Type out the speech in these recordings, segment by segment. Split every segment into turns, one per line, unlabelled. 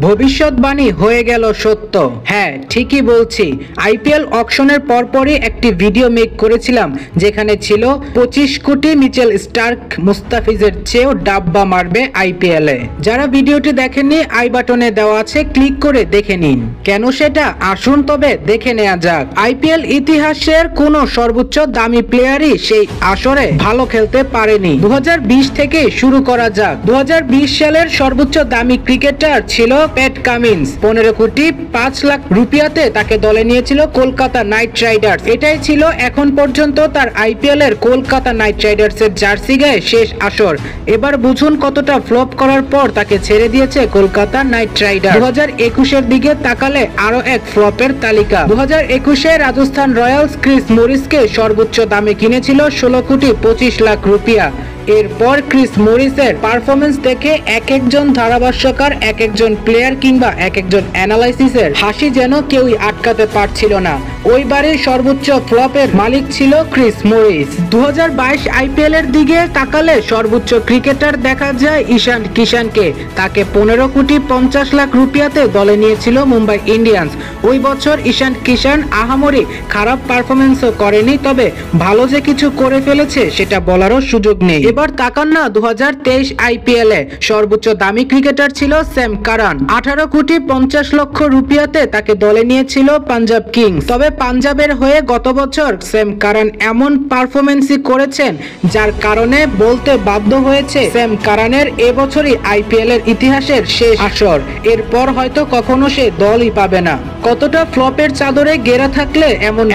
ভবিষ্যৎবাণী হয়ে গেল সত্য। হ্যাঁ, ঠিকই বলছি। আইপিএল অকশনের পরপরই একটি ভিডিও মেক করেছিলাম যেখানে ছিল 25 কোটি মিচেল স্টার্ক মুস্তাফিজের চেয়েও ডাব্বা মারবে আইপিএলে। যারা ভিডিওটি দেখেননি আই বাটনে দেওয়া আছে, ক্লিক করে দেখে নিন। কেন সেটা আসুন তবে দেখে নেওয়া যাক। আইপিএল ইতিহাসের কোন সর্বোচ্চ দামি প্লেয়ারই সেই আসরে ভালো খেলতে পারেনি। 2020 থেকে শুরু করা যাক। 2020 সালের সর্বোচ্চ দামি ক্রিকেটার ছিল প্যাট কামিন্স। 15 কোটি 5 লাখ রুপিয়াতে তাকে দলে নিয়েছিল কলকাতা নাইট রাইডার্স। এটাই ছিল এখন পর্যন্ত তার আইপিএল এর কলকাতা নাইট রাইডার্স এর জার্সি গায়ে শেষ আসর। এবার বুঝুন কতটা ফ্লপ করার পর তাকে ছেড়ে দিয়েছে কলকাতা নাইট রাইডার্স। 2021 এর দিকে তাকালে আরো এক ফ্লপের তালিকা। 2021 রাজস্থান রয়্যালস ক্রিস মরিসকে সর্বোচ্চ দামে কিনেছিল 16 কোটি 25 লাখ রুপিয়া। এরপর ক্রিস মরিসের পারফরমেন্স দেখে এক একজন ধারাভাষ্যকার, এক একজন প্লেয়ার কিংবা এক একজন অ্যানালাইসিসের হাসি যেন কেউই আটকাতে পারছিল না। ওইবারের সর্বোচ্চ ফ্লপের মালিক ছিল ক্রিস মরিস। 2022 আইপিএল এর দিকে তাকালে সর্বোচ্চ ক্রিকেটার দেখা যায় ঈশান কিষানকে। তাকে 15 কোটি 50 লাখ রুপিয়াতে দলে নিয়েছিল মুম্বাই ইন্ডিয়ান্স। ওই বছর ঈশান কিষান আহামরি খারাপ পারফরমেন্সও করেনি, তবে ভালো যে কিছু করে ফেলেছে সেটা বলারও সুযোগ নেই। এবার তাকান না 2023 আইপিএল এ সর্বোচ্চ দামি ক্রিকেটার ছিল স্যাম কারান। 18 কোটি 50 লক্ষ রুপিয়াতে তাকে দলে নিয়েছিল পাঞ্জাব কিংস। তবে পাঞ্জাবের হয়ে গত বছর স্যাম কারান এমন পারফরমেন্সই করেছেন যার কারণে বলতে বাধ্য হয়েছে স্যাম কারানের এবছরই আইপিএল এর ইতিহাসের শেষ আসর। এরপর হয়তো কখনো সে দলই পাবে না। কতটা ফ্লপের চাদরে ঘেরা থাকলে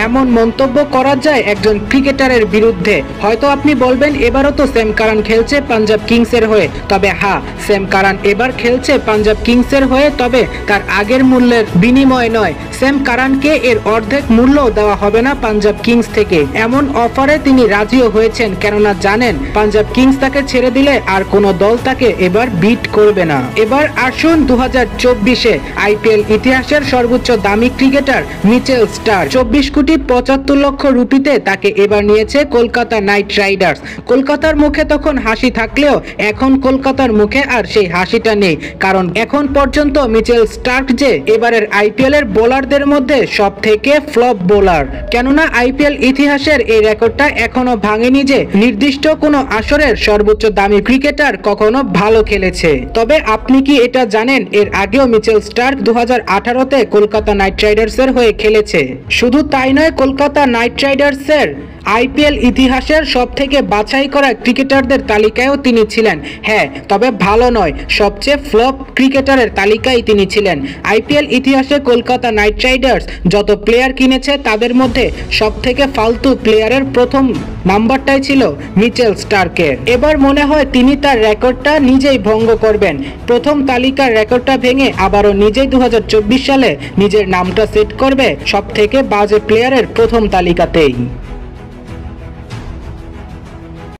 এমন মন্তব্য করা যায় একজন ক্রিকেটারের বিরুদ্ধে। হয়তো আপনি বলবেন এবারও তো স্যাম কারান খেলছে পাঞ্জাব কিংসের হয়ে। তবে হ্যাঁ, স্যাম কারান এবার খেলছে পাঞ্জাব কিংসের হয়ে, তবে তার আগের মূল্যের বিনিময় নয়। স্যাম কারানকে এর অর্ধেক মূল্য দেওয়া হবে না পাঞ্জাব কিংস থেকে। এমন অফারে তিনি রাজিও হয়েছেন, কেননা জানেন পাঞ্জাব কিংস তাকে ছেড়ে দিলে আর কোনো দল তাকে এবার বিট করবে না। এবার আসুন 2024 আইপিএল ইতিহাসের সর্বোচ্চ দামি ক্রিকেটার মিচেল স্টার্ক। 24 কোটি 75 লক্ষ রুপিতে তাকে এবার নিয়েছে কলকাতা নাইট রাইডার্স। কলকাতার মুখে তখন হাসি থাকলেও এখন কলকাতার মুখে আর সেই হাসিটা নেই, কারণ এখন পর্যন্ত মিচেল স্টার্ক যে এবারের আইপিএল এর বোলারদের মধ্যে সব থেকে ফ্লপ বোলার। কেননা আইপিএল ইতিহাসের এই রেকর্ডটা এখনো ভাঙেনি যে নির্দিষ্ট কোনো আসরের সর্বোচ্চ দামি ক্রিকেটার কখনো ভালো খেলেছে। তবে আপনি কি এটা জানেন এর আগেও মিচেল স্টার্ক 2018-তে কলকাতা নাইট রাইডার্স এর হয়ে খেলেছে। শুধু তাই নয়, কলকাতা নাইট রাইডার্স এর আইপিএল ইতিহাসের সব থেকে বাছাই করা ক্রিকেটারদের তালিকায়ও তিনি ছিলেন। হ্যাঁ, তবে ভালো নয়, সবচেয়ে ফ্লপ ক্রিকেটারের তালিকায় তিনি ছিলেন। আইপিএল ইতিহাসে কলকাতা নাইট রাইডার্স যত প্লেয়ার কিনেছে তাদের মধ্যে সব থেকে ফালতু প্লেয়ারের প্রথম নাম্বারটাই ছিল মিচেল স্টার্কের। এবার মনে হয় তিনি তার রেকর্ডটা নিজেই ভঙ্গ করবেন। প্রথম তালিকার রেকর্ডটা ভেঙে আবারও নিজেই 2024 সালে নিজের নামটা সেট করবে সব থেকে বাজে প্লেয়ারের প্রথম তালিকাতেই।